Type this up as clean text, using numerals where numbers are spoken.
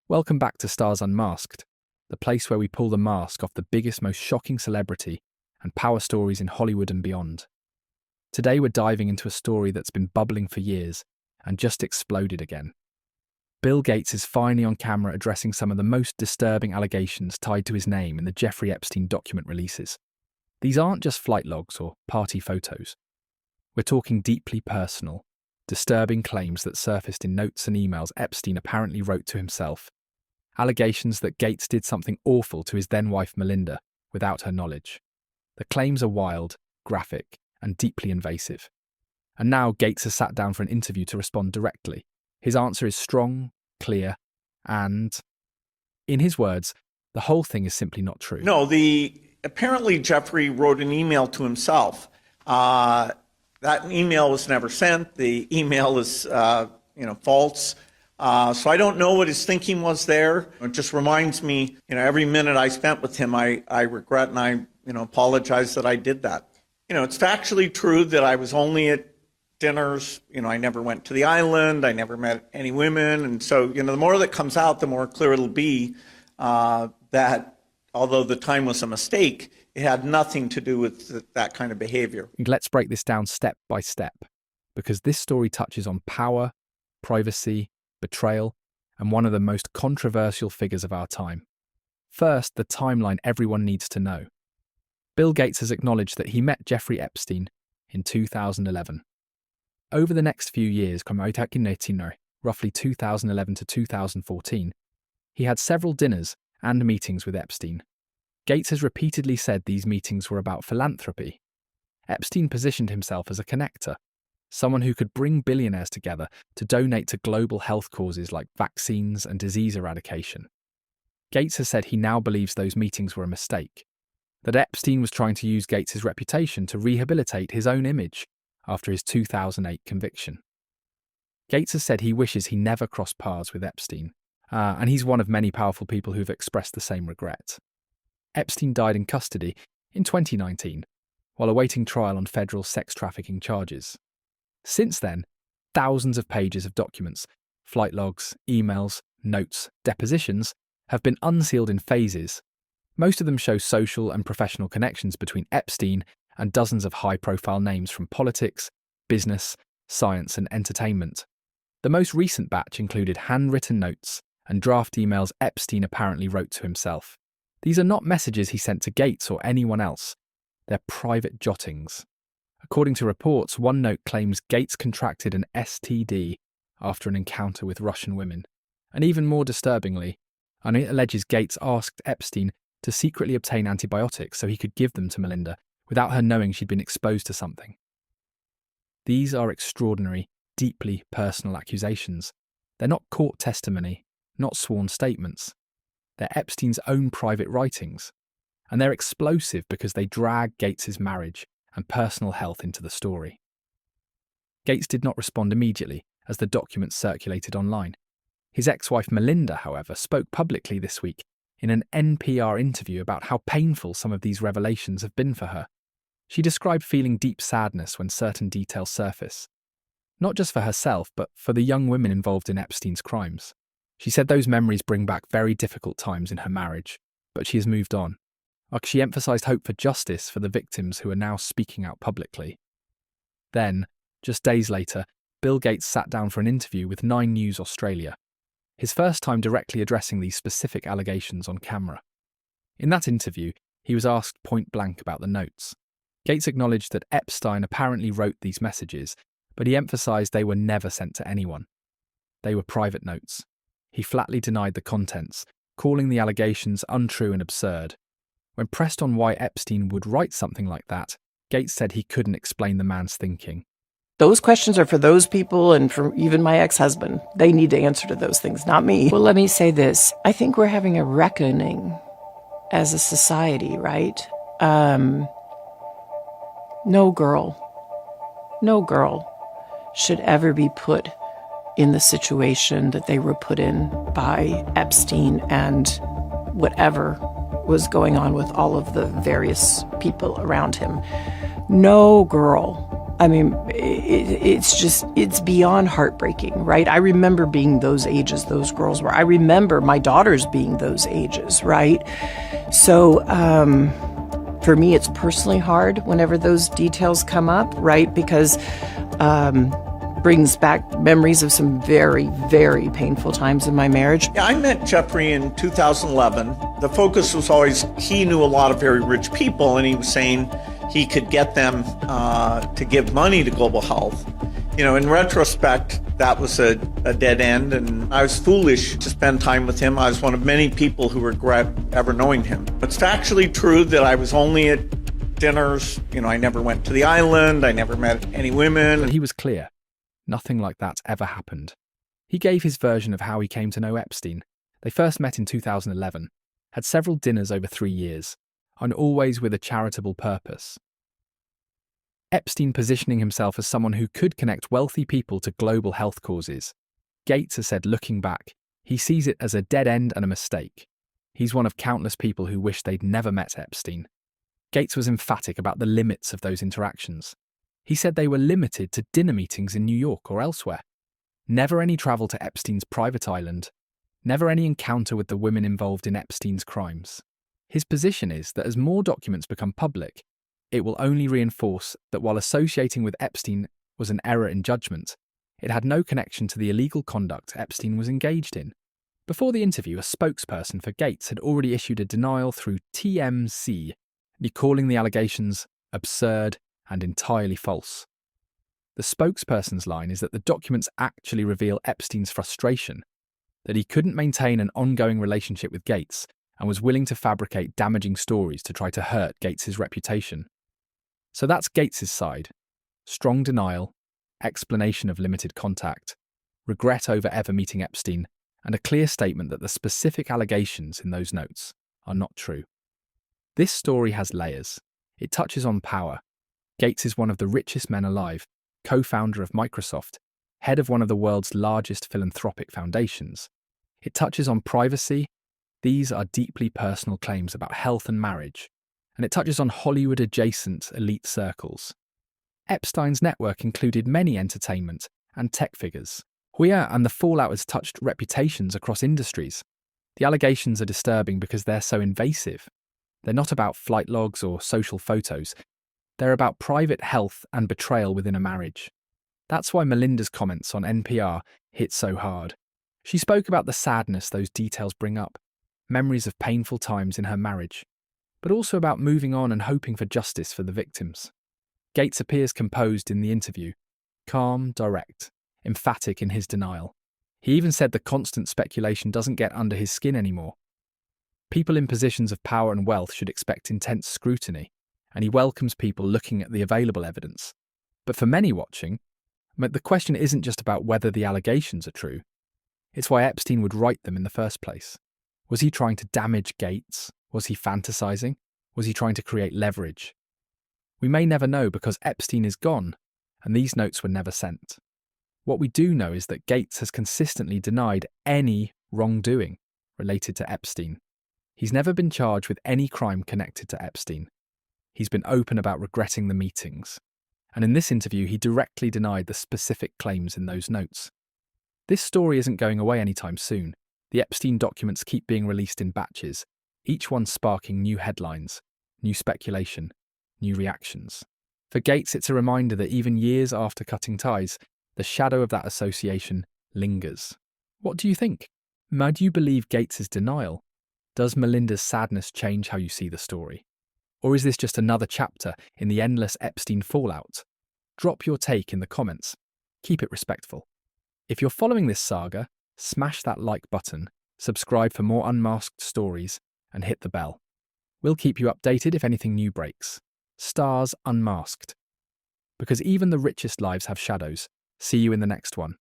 Welcome back to Stars Unmasked, the place where we pull the mask off the biggest, most shocking celebrity and power stories in Hollywood and beyond. Today we're diving into a story that's been bubbling for years and just exploded again. Bill Gates is finally on camera addressing some of the most disturbing allegations tied to his name in the Jeffrey Epstein document releases. These aren't just flight logs or party photos. We're talking deeply personal, disturbing claims that surfaced in notes and emails Epstein apparently wrote to himself. Allegations that Gates did something awful to his then-wife Melinda without her knowledge. The claims are wild, graphic, and deeply invasive. And now Gates has sat down for an interview to respond directly. His answer is strong, clear, and, in his words, the whole thing is simply not true. No, apparently Jeffrey wrote an email to himself. That email was never sent. The email is, false. So I don't know what his thinking was there. It just reminds me, every minute I spent with him, I regret and I, apologize that I did that. It's factually true that I was only at dinners. I never went to the island. I never met any women. And so, the more that comes out, the more clear it'll be that although the time was a mistake, it had nothing to do with that kind of behavior. Let's break this down step by step, because this story touches on power, privacy, betrayal, and one of the most controversial figures of our time. First, the timeline everyone needs to know. Bill Gates has acknowledged that he met Jeffrey Epstein in 2011. Over the next few years, roughly 2011 to 2014, he had several dinners and meetings with Epstein. Gates has repeatedly said these meetings were about philanthropy. Epstein positioned himself as a connector, someone who could bring billionaires together to donate to global health causes like vaccines and disease eradication. Gates has said he now believes those meetings were a mistake, that Epstein was trying to use Gates' reputation to rehabilitate his own image after his 2008 conviction. Gates has said he wishes he never crossed paths with Epstein, and he's one of many powerful people who've expressed the same regret. Epstein died in custody in 2019, while awaiting trial on federal sex trafficking charges. Since then, thousands of pages of documents, flight logs, emails, notes, depositions, have been unsealed in phases. Most of them show social and professional connections between Epstein and dozens of high-profile names from politics, business, science, and entertainment. The most recent batch included handwritten notes and draft emails Epstein apparently wrote to himself. These are not messages he sent to Gates or anyone else. They're private jottings. According to reports, one note claims Gates contracted an STD after an encounter with Russian women. And even more disturbingly, it alleges Gates asked Epstein to secretly obtain antibiotics so he could give them to Melinda without her knowing she'd been exposed to something. These are extraordinary, deeply personal accusations. They're not court testimony, not sworn statements. They're Epstein's own private writings. And they're explosive because they drag Gates' marriage and personal health into the story. Gates did not respond immediately as the documents circulated online. His ex-wife Melinda, however, spoke publicly this week in an NPR interview about how painful some of these revelations have been for her. She described feeling deep sadness when certain details surface, not just for herself, but for the young women involved in Epstein's crimes. She said those memories bring back very difficult times in her marriage, but she has moved on. She emphasised hope for justice for the victims who are now speaking out publicly. Then, just days later, Bill Gates sat down for an interview with 9 News Australia, his first time directly addressing these specific allegations on camera. In that interview, he was asked point blank about the notes. Gates acknowledged that Epstein apparently wrote these messages, but he emphasised they were never sent to anyone. They were private notes. He flatly denied the contents, calling the allegations untrue and absurd. When pressed on why Epstein would write something like that, Gates said he couldn't explain the man's thinking. Those questions are for those people and for even my ex-husband. They need to answer to those things, not me. Well, let me say this. I think we're having a reckoning as a society, right? No girl should ever be put in the situation that they were put in by Epstein and whatever was going on with all of the various people around him. No girl I mean, it's beyond heartbreaking, right? I remember being those ages those girls were. I remember my daughters being those ages, right? So for me, it's personally hard whenever those details come up, right? Because brings back memories of some very, very painful times in my marriage. Yeah, I met Jeffrey in 2011. The focus was always he knew a lot of very rich people, and he was saying he could get them to give money to global health. You know, in retrospect, that was a dead end, and I was foolish to spend time with him. I was one of many people who regret ever knowing him. It's factually true that I was only at dinners. You know, I never went to the island. I never met any women. But he was clear. Nothing like that ever happened. He gave his version of how he came to know Epstein. They first met in 2011, had several dinners over 3 years, and always with a charitable purpose. Epstein positioning himself as someone who could connect wealthy people to global health causes. Gates has said, looking back, he sees it as a dead end and a mistake. He's one of countless people who wish they'd never met Epstein. Gates was emphatic about the limits of those interactions. He said they were limited to dinner meetings in New York or elsewhere. Never any travel to Epstein's private island. Never any encounter with the women involved in Epstein's crimes. His position is that as more documents become public, it will only reinforce that while associating with Epstein was an error in judgment, it had no connection to the illegal conduct Epstein was engaged in. Before the interview, a spokesperson for Gates had already issued a denial through TMZ, calling the allegations absurd and entirely false. The spokesperson's line is that the documents actually reveal Epstein's frustration, that he couldn't maintain an ongoing relationship with Gates and was willing to fabricate damaging stories to try to hurt Gates's reputation. So that's Gates's side. Strong denial, explanation of limited contact, regret over ever meeting Epstein, and a clear statement that the specific allegations in those notes are not true. This story has layers. It touches on power. Gates is one of the richest men alive, co-founder of Microsoft, head of one of the world's largest philanthropic foundations. It touches on privacy. These are deeply personal claims about health and marriage. And it touches on Hollywood-adjacent elite circles. Epstein's network included many entertainment and tech figures. And the fallout has touched reputations across industries. The allegations are disturbing because they're so invasive. They're not about flight logs or social photos. They're about private health and betrayal within a marriage. That's why Melinda's comments on NPR hit so hard. She spoke about the sadness those details bring up, memories of painful times in her marriage, but also about moving on and hoping for justice for the victims. Gates appears composed in the interview, calm, direct, emphatic in his denial. He even said the constant speculation doesn't get under his skin anymore. People in positions of power and wealth should expect intense scrutiny, and he welcomes people looking at the available evidence. But for many watching, the question isn't just about whether the allegations are true. It's why Epstein would write them in the first place. Was he trying to damage Gates? Was he fantasizing? Was he trying to create leverage? We may never know because Epstein is gone, and these notes were never sent. What we do know is that Gates has consistently denied any wrongdoing related to Epstein. He's never been charged with any crime connected to Epstein. He's been open about regretting the meetings. And in this interview, he directly denied the specific claims in those notes. This story isn't going away anytime soon. The Epstein documents keep being released in batches, each one sparking new headlines, new speculation, new reactions. For Gates, it's a reminder that even years after cutting ties, the shadow of that association lingers. What do you think? Do you believe Gates's denial? Does Melinda's sadness change how you see the story? Or is this just another chapter in the endless Epstein fallout? Drop your take in the comments. Keep it respectful. If you're following this saga, smash that like button, subscribe for more unmasked stories, and hit the bell. We'll keep you updated if anything new breaks. Stars Unmasked. Because even the richest lives have shadows. See you in the next one.